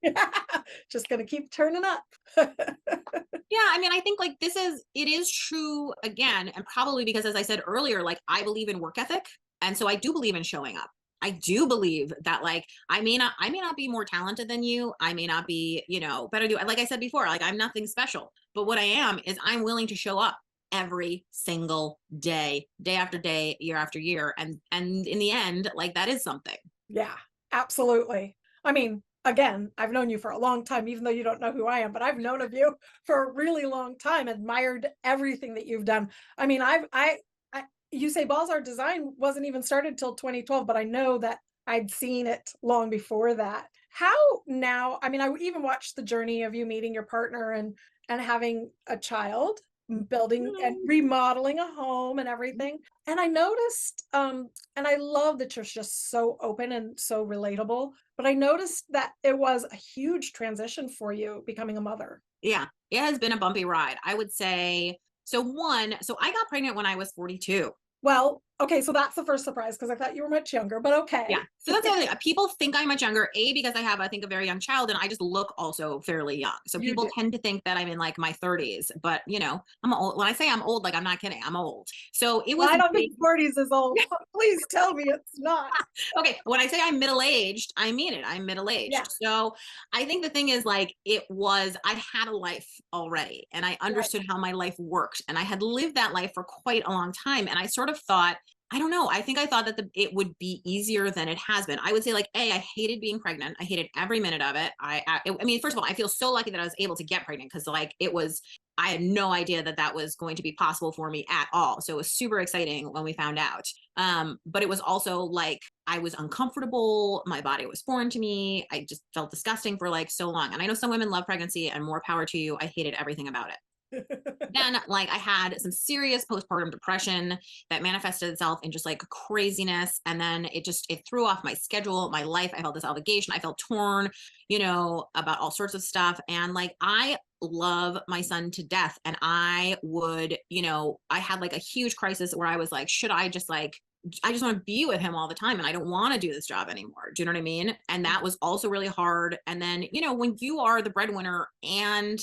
Just gonna keep turning up. Yeah, I mean, I think like it is true again, and probably because as I said earlier, like I believe in work ethic. And so I do believe in showing up. I do believe that like I may not be more talented than you. I may not be, better do like I said before, like I'm nothing special. But what I am is I'm willing to show up every single day, day after day, year after year. And in the end, like that is something. Yeah, absolutely. I mean, again, I've known you for a long time, even though you don't know who I am, but I've known of you for a really long time, admired everything that you've done. I mean, you say Balzar design wasn't even started till 2012, but I know that I'd seen it long before that. How now, I mean, I even watched the journey of you meeting your partner and having a child, building and Mm. remodeling a home and everything. And I noticed, and I love that you're just so open and so relatable, but I noticed that it was a huge transition for you becoming a mother. Yeah, it has been a bumpy ride. I would say so I got pregnant when I was 42. Well, Okay, so that's the first surprise because I thought you were much younger, but Yeah. okay. So that's the other thing. People think I'm much younger, because I have, I think, a very young child, and I just look also fairly young. So You people do. tend to think that I'm in like my 30s, but I'm old. When I say I'm old, like I'm not kidding. I'm old. So it Well, was I don't big. think 40s is old. Please tell me it's not. Okay. When I say I'm middle aged, I mean it. I'm middle Yeah, aged. So I think the thing is like I had a life already, and I right. understood how my life worked, and I had lived that life for quite a long time. And I sort of thought, I don't know. I think I thought that it would be easier than it has been. I would say, like, I hated being pregnant. I hated every minute of it. I mean, first of all, I feel so lucky that I was able to get pregnant, because, like, I had no idea that that was going to be possible for me at all. So it was super exciting when we found out. But it was also like I was uncomfortable. My body was foreign to me. I just felt disgusting for like so long. And I know some women love pregnancy, and more power to you. I hated everything about it. Then, like, I had some serious postpartum depression that manifested itself in just like craziness. And then it threw off my schedule, my life. I felt this obligation. I felt torn, about all sorts of stuff. And like, I love my son to death. And I had like a huge crisis where I was like, should I just like, I just want to be with him all the time, and I don't want to do this job anymore. Do you know what I mean? And that was also really hard. And then, when you are the breadwinner, and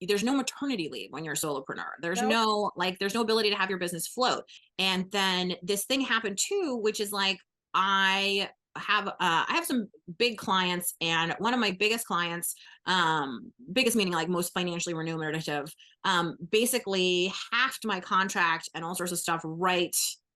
there's no maternity leave when you're a solopreneur. Nope. There's no ability to have your business float. And then this thing happened too, which is like, I have some big clients, and one of my biggest clients, biggest meaning like most financially remunerative, basically halved my contract and all sorts of stuff right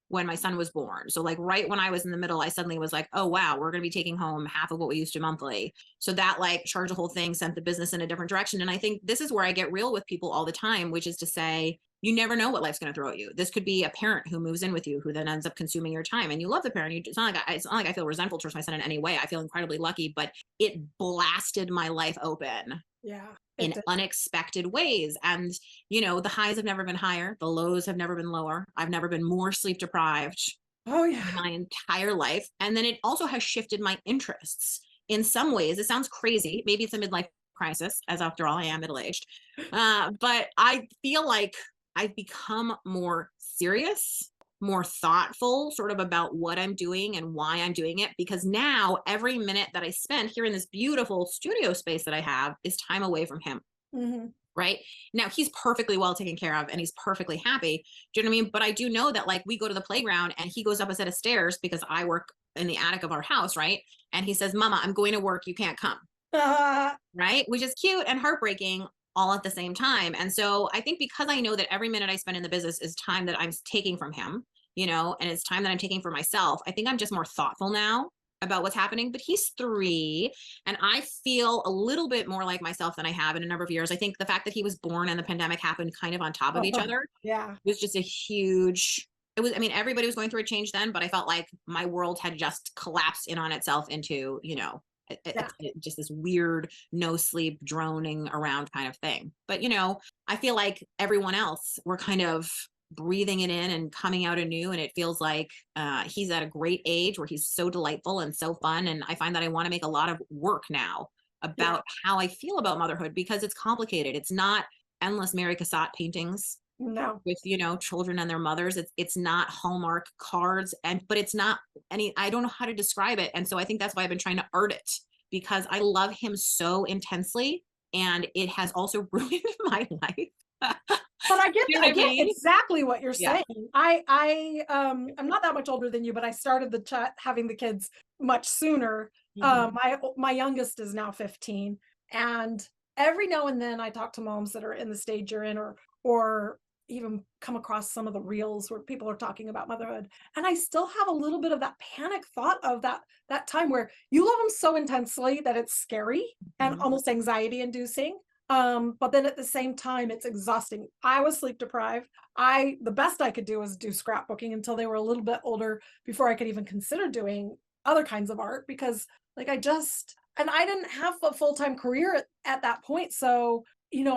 when my son was born. So like right when I was in the middle, I suddenly was like, oh wow, we're going to be taking home half of what we used to monthly. So that like charged the whole thing, sent the business in a different direction. And I think this is where I get real with people all the time, which is to say, you never know what life's going to throw at you. This could be a parent who moves in with you, who then ends up consuming your time, and you love the parent. It's not like I feel resentful towards my son in any way. I feel incredibly lucky, but it blasted my life open Yeah, it in did. unexpected ways. And, the highs have never been higher. The lows have never been lower. I've never been more sleep deprived Oh, yeah. in my entire life. And then it also has shifted my interests in some ways. It sounds crazy. Maybe it's a midlife crisis, as after all, I am middle aged. But I feel like I've become more serious, more thoughtful, sort of about what I'm doing and why I'm doing it. Because now every minute that I spend here in this beautiful studio space that I have is time away from him. Mhm. Right now, he's perfectly well taken care of, and he's perfectly happy. Do you know what I mean? But I do know that like we go to the playground, and he goes up a set of stairs because I work in the attic of our house. Right. And he says, Mama, I'm going to work. You can't come. Right. Which is cute and heartbreaking all at the same time. And so I think because I know that every minute I spend in the business is time that I'm taking from him, and it's time that I'm taking for myself, I think I'm just more thoughtful now about what's happening. But he's 3, and I feel a little bit more like myself than I have in a number of years. I think the fact that he was born and the pandemic happened kind of on top of each other Yeah. was just a huge, I mean, everybody was going through a change then, but I felt like my world had just collapsed in on itself into, Yeah. just this weird, no sleep, droning around kind of thing. But, I feel like everyone else, we're kind of breathing it in and coming out anew. And it feels like he's at a great age where he's so delightful and so fun. And I find that I want to make a lot of work now Yeah. about how I feel about motherhood, because it's complicated. It's not endless Mary Cassatt paintings No. with children and their mothers. It's not Hallmark cards, but it's not I don't know how to describe it. And so I think that's why I've been trying to art it, because I love him so intensely, and it has also ruined my life. But I get You know I what I get mean? exactly what you're Yeah. saying. I'm not that much older than you, but I started the chat having the kids much sooner. Mhm. My youngest is now 15, and every now and then I talk to moms that are in the stage you're in, or even come across some of the reels where people are talking about motherhood, and I still have a little bit of that panic thought of that time where you love them so intensely that it's scary and Mhm. almost anxiety inducing. But then at the same time, it's exhausting. I was sleep deprived. The best I could do was do scrapbooking until they were a little bit older before I could even consider doing other kinds of art, because like and I didn't have a full-time career at that point. So,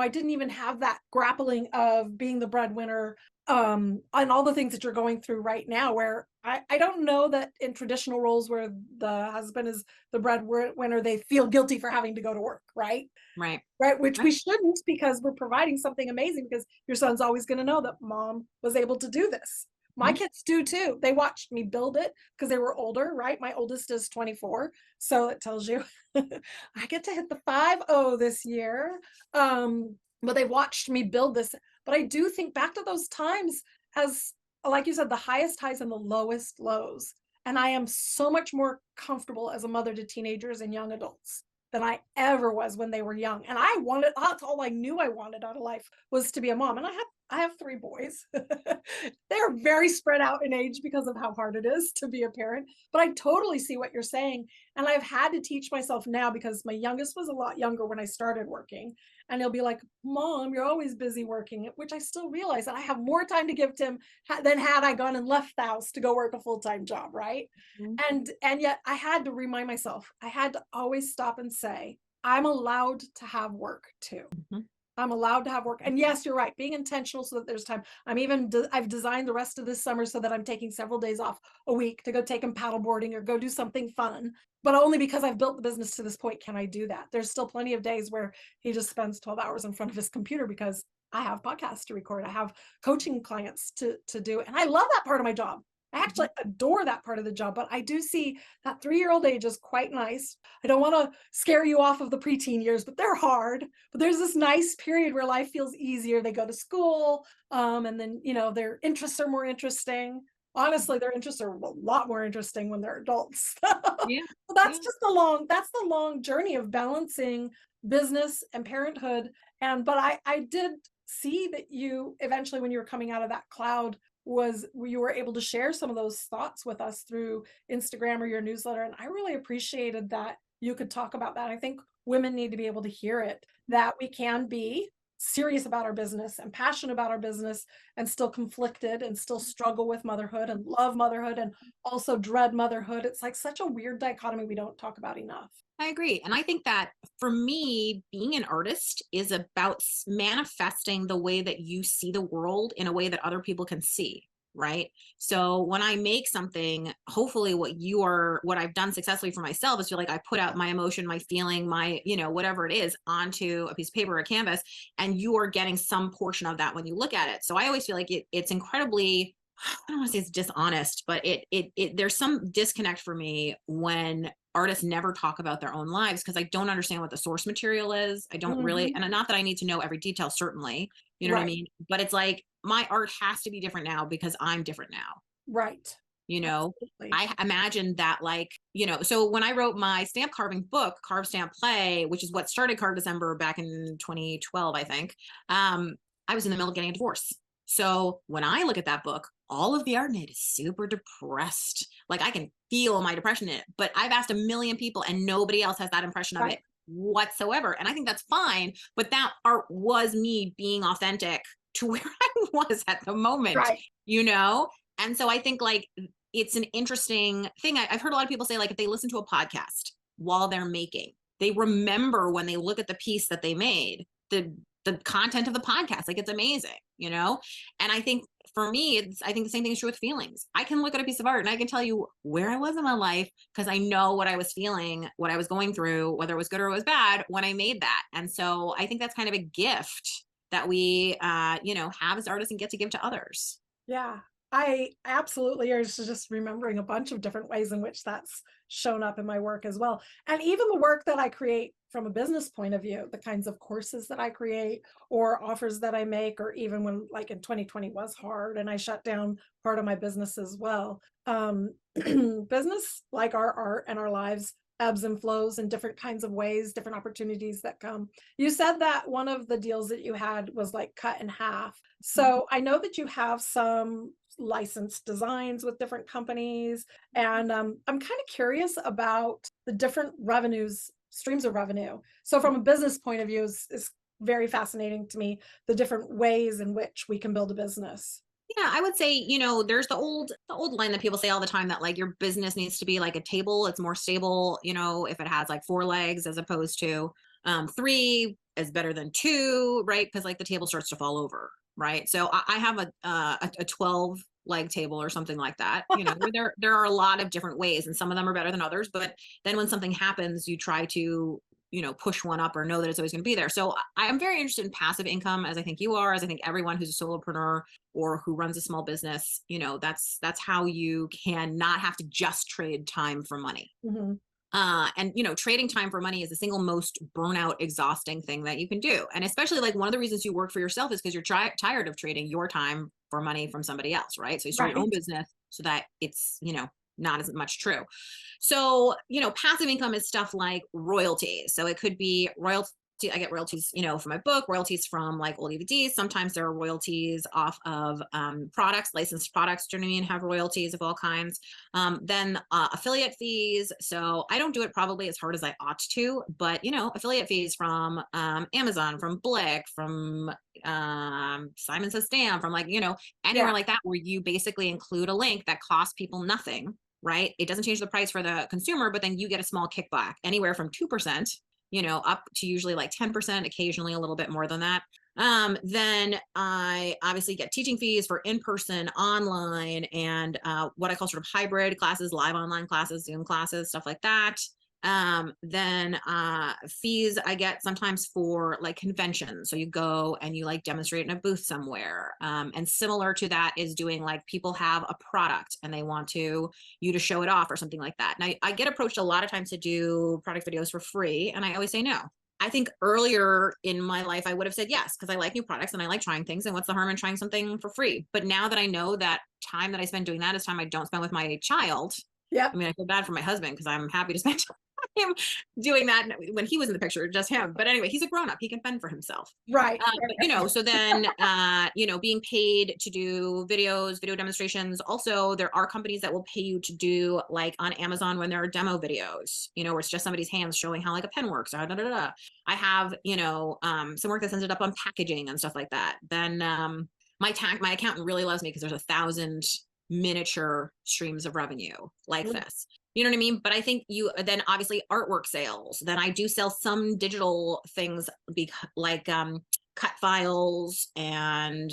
I didn't even have that grappling of being the breadwinner, and all the things that you're going through right now, where I don't know that in traditional roles where the husband is the breadwinner, they feel guilty for having to go to work, right? Right. Right, which Right. we shouldn't, because we're providing something amazing, because your son's always gonna know that mom was able to do this. My kids do too. They watched me build it because they were older, right? My oldest is 24. So it tells you I get to hit the 5-0 this year. But they watched me build this. But I do think back to those times as, like you said, the highest highs and the lowest lows. And I am so much more comfortable as a mother to teenagers and young adults than I ever was when they were young. And I wanted, that's all I knew I wanted out of life was to be a mom. And I have 3 boys. They're very spread out in age because of how hard it is to be a parent. But I totally see what you're saying. And I've had to teach myself now because my youngest was a lot younger when I started working. And he'll be like, Mom, you're always busy working, which I still realize that I have more time to give to him than had I gone and left the house to go work a full-time job, right? Mhm. And yet I had to remind myself, I had to always stop and say, I'm allowed to have work too. Mhm. I'm allowed to have work. And yes, you're right, being intentional so that there's time. I've designed the rest of this summer so that I'm taking several days off a week to go take him paddleboarding or go do something fun. But only because I've built the business to this point can I do that. There's still plenty of days where he just spends 12 hours in front of his computer because I have podcasts to record. I have coaching clients to do. And I love that part of my job. I actually adore that part of the job, but I do see that 3-year-old age is quite nice. I don't want to scare you off of the preteen years, but they're hard. But there's this nice period where life feels easier. They go to school, and then their interests are more interesting. Honestly, their interests are a lot more interesting when they're adults. Yeah. So that's Yeah. just that's the long journey of balancing business and parenthood. But I did see that you eventually, when you were coming out of that cloud, was you were able to share some of those thoughts with us through Instagram or your newsletter. And I really appreciated that you could talk about that. I think women need to be able to hear it, that we can be serious about our business and passionate about our business and still conflicted and still struggle with motherhood and love motherhood and also dread motherhood. It's like such a weird dichotomy we don't talk about enough. I agree. And I think that for me, being an artist is about manifesting the way that you see the world in a way that other people can see. Right. So when I make something, hopefully what I've done successfully for myself is feel like I put out my emotion, my feeling, my, whatever it is onto a piece of paper or a canvas, and you are getting some portion of that when you look at it. So I always feel like it's incredibly, I don't want to say it's dishonest, but there's some disconnect for me when artists never talk about their own lives because I don't understand what the source material is. I don't really, Mhm. and not that I need to know every detail, certainly, you know what I Right, mean? But it's like my art has to be different now because I'm different now. right. You know, Absolutely. I imagine that so when I wrote my stamp carving book, Carve Stamp Play, which is what started Carve December back in 2012, I think, I was in the middle of getting a divorce. So when I look at that book, all of the art in it is super depressed. Like I can feel my depression in it, but I've asked a million people and nobody else has that impression of Right, it whatsoever. And I think that's fine, but that art was me being authentic to where I was at the moment, right. you know? And so I think it's an interesting thing. I've heard a lot of people say, like, if they listen to a podcast while they're making, they remember when they look at the piece that they made, the content of the podcast. Like it's amazing, you know? And I think for me, I think the same thing is true with feelings. I can look at a piece of art and I can tell you where I was in my life because I know what I was feeling, what I was going through, whether it was good or it was bad when I made that. And so I think that's kind of a gift that we, have as artists and get to give to others. Yeah, I absolutely are just remembering a bunch of different ways in which that's shown up in my work as well. And even the work that I create from a business point of view, the kinds of courses that I create or offers that I make, or even when like in 2020 was hard and I shut down part of my business as well. Business, like our art and our lives, ebbs and flows in different kinds of ways, different opportunities that come. You said that one of the deals that you had was like cut in half. So I know that you have some licensed designs with different companies, and I'm kind of curious about the different streams of revenue. So from a business point of view, is very fascinating to me, the different ways in which we can build a business. Yeah, I would say, there's the old line that people say all the time that like your business needs to be like a table. It's more stable, if it has like 4 legs as opposed to 3 is better than 2, right? Because like the table starts to fall over, right? So I have a 12 leg table or something like that. Where there are a lot of different ways, and some of them are better than others. But then when something happens, you try to push one up or know that it's always going to be there. So I'm very interested in passive income, as I think you are, as I think everyone who's a solopreneur or who runs a small business, that's how you can not have to just trade time for money. Hmm. And trading time for money is the single most burnout, exhausting thing that you can do. And especially like one of the reasons you work for yourself is because you're tired of trading your time for money from somebody else, right? So you start your own Right. business so that it's, not as much true. So, passive income is stuff like royalties. So it could be royalty. I get royalties, from my book, royalties from like old DVDs. Sometimes there are royalties off of products, licensed products, do you know what I mean? Have royalties of all kinds. Then affiliate fees. So I don't do it probably as hard as I ought to, but affiliate fees from Amazon, from Blick, from Simon Says Stam, from anywhere Yeah. like that, where you basically include a link that costs people nothing, right? It doesn't change the price for the consumer, but then you get a small kickback, anywhere from 2%, up to usually like 10%, occasionally a little bit more than that. Then I obviously get teaching fees for in-person, online, and what I call sort of hybrid classes, live online classes, Zoom classes, stuff like that. Then fees I get sometimes for like conventions. So you go and you like demonstrate in a booth somewhere. And similar to that is doing like people have a product and they want you to show it off or something like that. And I get approached a lot of times to do product videos for free. And I always say no. I think earlier in my life, I would have said yes, because I like new products and I like trying things. And what's the harm in trying something for free? But now that I know that time that I spend doing that is time I don't spend with my child. Yep. I mean, I feel bad for my husband because I'm happy to spend him doing that when he was in the picture, just him. But anyway, he's a grown up. He can fend for himself. Right. But so then, being paid to do videos, video demonstrations. Also, there are companies that will pay you to do like on Amazon when there are demo videos, where it's just somebody's hands showing how like a pen works. I have, some work that's ended up on packaging and stuff like that. Then my accountant really loves me because there's 1,000 miniature streams of revenue like Mm. this. You know what I mean? But I think then obviously artwork sales. Then I do sell some digital things like cut files and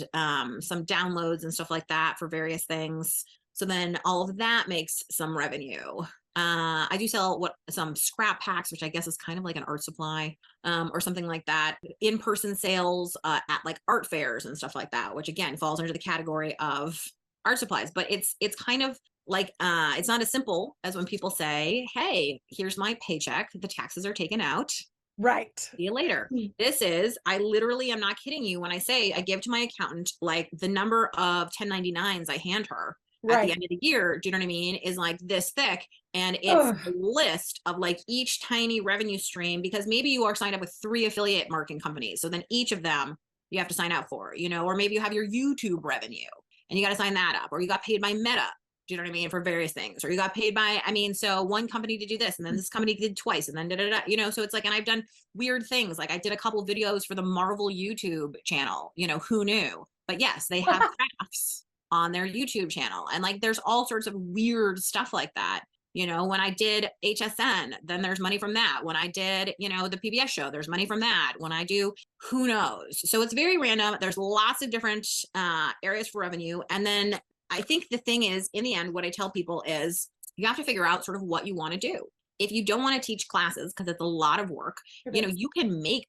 some downloads and stuff like that for various things. So then all of that makes some revenue. I do sell some scrap packs, which I guess is kind of like an art supply or something like that. In-person sales at like art fairs and stuff like that, which again falls under the category of art supplies. But it's kind of like it's not as simple as when people say, hey, here's my paycheck, the taxes are taken out, Right. see you later. Mm. This is, I literally am not kidding you when I say I give to my accountant like the number of 1099s I hand her at the Right. end of the year, do you know what I mean, is like this thick. And it's Ugh. a list of like each tiny revenue stream, because maybe you are signed up with 3 affiliate marketing companies, so then each of them you have to sign up for, or maybe you have your YouTube revenue and you got to sign that up, or you got paid by Meta, do you know what I mean, for various things, or you got paid by, so one company to do this and then this company did twice and then so it's like, and I've done weird things. Like I did a couple of videos for the Marvel YouTube channel, who knew, but yes, they have crafts on their YouTube channel. And like, there's all sorts of weird stuff like that. When I did HSN, then there's money from that. When I did, the PBS show, there's money from that. When I do, who knows? So it's very random. There's lots of different areas for revenue. And then I think the thing is, in the end, what I tell people is you have to figure out sort of what you want to do. If you don't want to teach classes, because it's a lot of work, you can make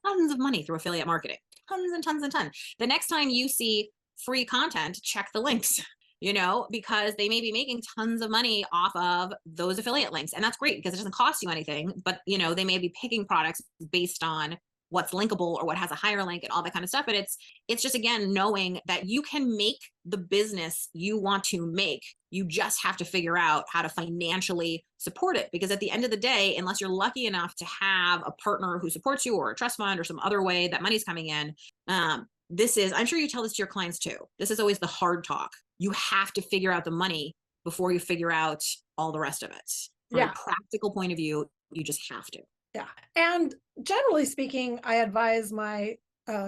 tons of money through affiliate marketing, tons and tons and tons. The next time you see free content, check the links, because they may be making tons of money off of those affiliate links. And that's great because it doesn't cost you anything, but they may be picking products based on what's linkable or what has a higher link and all that kind of stuff. But it's just, again, knowing that you can make the business you want to make. You just have to figure out how to financially support it, because at the end of the day, unless you're lucky enough to have a partner who supports you or a trust fund or some other way that money's coming in, I'm sure you tell this to your clients too. This is always the hard talk. You have to figure out the money before you figure out all the rest of it. From a practical point of view, you just have to. Yeah. And generally speaking, I advise my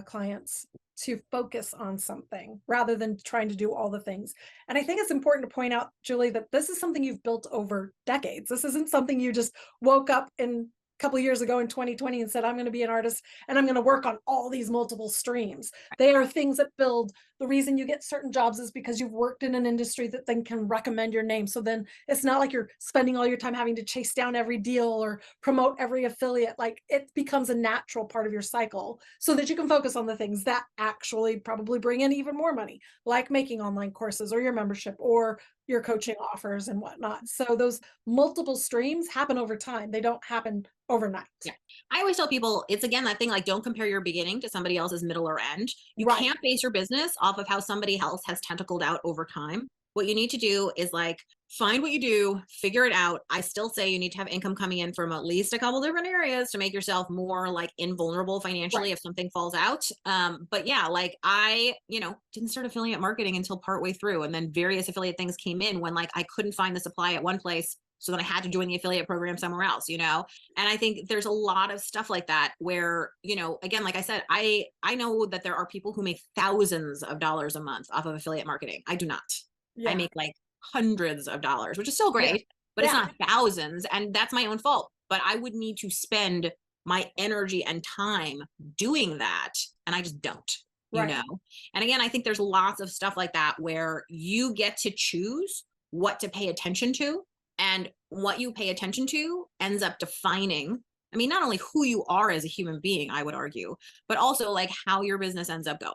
clients to focus on something rather than trying to do all the things. And I think it's important to point out, Julie, that this is something you've built over decades. This isn't something you just woke up in a couple of years ago in 2020 and said, I'm going to be an artist and I'm going to work on all these multiple streams. They are things that build the reason you get certain jobs is because you've worked in an industry that then can recommend your name. So then it's not like you're spending all your time having to chase down every deal or promote every affiliate. Like it becomes a natural part of your cycle so that you can focus on the things that actually probably bring in even more money, like making online courses or your membership or your coaching offers and whatnot. So those multiple streams happen over time. They don't happen overnight. Yeah. I always tell people it's again that thing like don't compare your beginning to somebody else's middle or end. You Right. can't base your business off of how somebody else has tentacled out over time. What you need to do is like find what you do, figure it out. I still say you need to have income coming in from at least a couple different areas to make yourself more like invulnerable financially Right. if something falls out. But yeah, like I, didn't start affiliate marketing until partway through, and then various affiliate things came in when like I couldn't find the supply at one place. So then I had to join the affiliate program somewhere else, And I think there's a lot of stuff like that where, again, like I said, I know that there are people who make thousands of dollars a month off of affiliate marketing. I do not. I Yeah. make like hundreds of dollars, which is still Yeah. great, but it's Yeah. not thousands. And that's my own fault. But I would need to spend my energy and time doing that. And I just don't, Right. And again, I think there's lots of stuff like that where you get to choose what to pay attention to. And what you pay attention to ends up defining, I mean, not only who you are as a human being, I would argue, but also like how your business ends up going.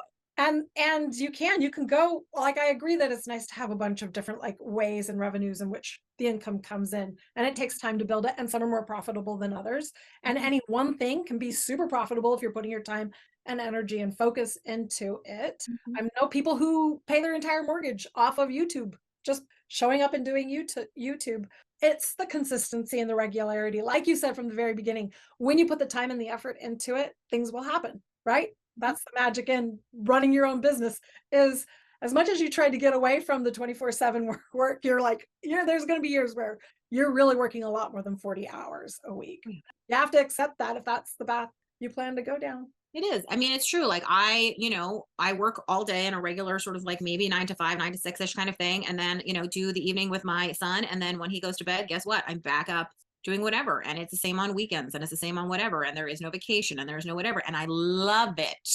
And you can go, like, I agree that it's nice to have a bunch of different like ways and revenues in which the income comes in, and it takes time to build it, and some are more profitable than others, and Mhm. any one thing can be super profitable if you're putting your time and energy and focus into it. Mhm. I know people who pay their entire mortgage off of YouTube, just showing up and doing YouTube. It's the consistency and the regularity, like you said from the very beginning. When you put the time and the effort into it, things will happen, right? That's the magic in running your own business. Is as much as you try to get away from the 24/7 work, there's going to be years where you're really working a lot more than 40 hours a week. Yeah. You have to accept that if that's the path you plan to go down. It is. I mean, it's true. Like I work all day in a regular sort of like maybe 9 to 5, 9 to 6-ish kind of thing. And then, do the evening with my son. And then when he goes to bed, guess what? I'm back up doing whatever. And it's the same on weekends and it's the same on whatever. And there is no vacation and there's no whatever. And I love it.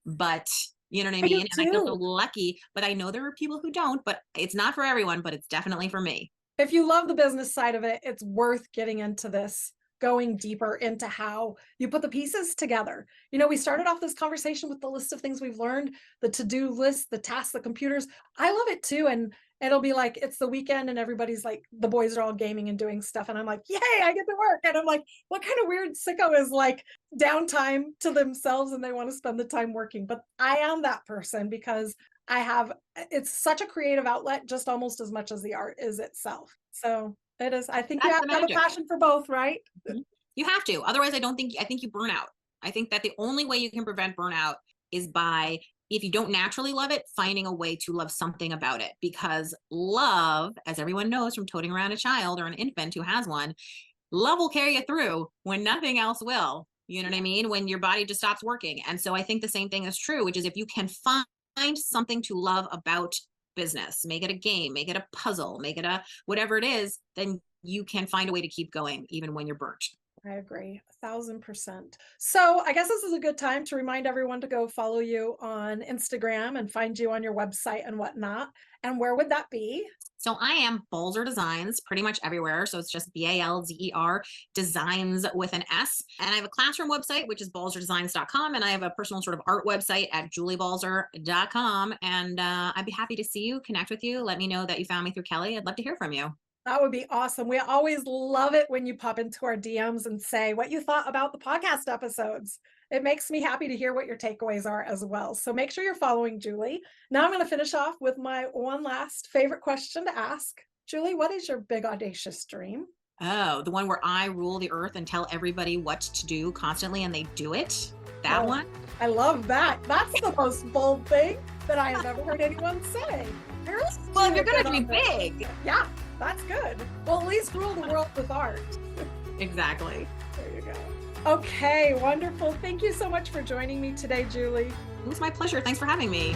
But you know what I I do mean? And I feel so too. lucky, but I know there are people who don't, but it's not for everyone, but it's definitely for me. If you love the business side of it, it's worth getting into this, going deeper into how you put the pieces together. We started off this conversation with the list of things we've learned, the to-do list, the tasks, the computers. I love it too. And it'll be like, it's the weekend and everybody's like, the boys are all gaming and doing stuff. And I'm like, yay, I get to work. And I'm like, what kind of weird sicko is like downtime to themselves and they want to spend the time working? But I am that person because it's such a creative outlet, just almost as much as the art is itself. So it is. I think you That's have the to have a magic. passion for both, right? Mhm. You have to. Otherwise, I think you burn out. I think that the only way you can prevent burnout is by, if you don't naturally love it, finding a way to love something about it. Because love, as everyone knows from toting around a child or an infant who has one, love will carry you through when nothing else will. You know what I mean? When your body just stops working. And so I think the same thing is true, which is if you can find something to love about business, make it a game, make it a puzzle, make it a whatever it is, then you can find a way to keep going even when you're burnt. I agree 1,000%. So I guess this is a good time to remind everyone to go follow you on Instagram and find you on your website and whatnot. And where would that be? So I am Balzer Designs pretty much everywhere. So it's just Balzer designs with an S. And I have a classroom website, which is balzerdesigns.com. And I have a personal sort of art website at juliebalzer.com. And I'd be happy to see you, connect with you. Let me know that you found me through Kellee. I'd love to hear from you. That would be awesome. We always love it when you pop into our DMs and say what you thought about the podcast episodes. It makes me happy to hear what your takeaways are as well. So make sure you're following Julie. Now I'm going to finish off with my one last favorite question to ask. Julie, what is your big audacious dream? Oh, the one where I rule the earth and tell everybody what to do constantly and they do it? That one? I love that. That's the most bold thing that I have ever heard anyone say. Well, if you're going to dream big. Yeah, that's good. Well, at least rule the world with art. Exactly. There you go. Okay, wonderful. Thank you so much for joining me today, Julie. It was my pleasure. Thanks for having me.